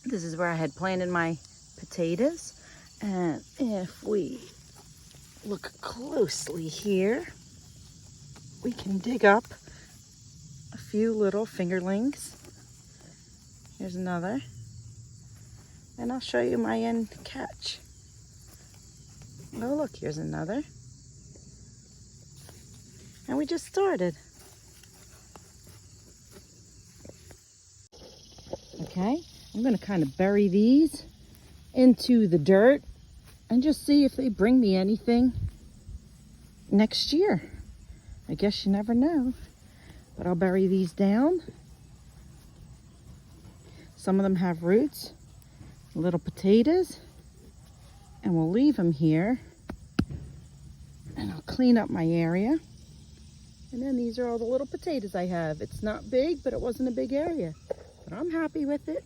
This is where I had planted my potatoes. And if we look closely here, we can dig up a few little fingerlings. Here's another. And I'll show you my end catch. Oh, look, here's another. And we just started. Okay, I'm gonna kind of bury these into the dirt and just see if they bring me anything next year. I guess you never know, but I'll bury these down. Some of them have roots, little potatoes, and we'll leave them here. And I'll clean up my area. And then these are all the little potatoes I have. It's not big, but it wasn't a big area. But I'm happy with it.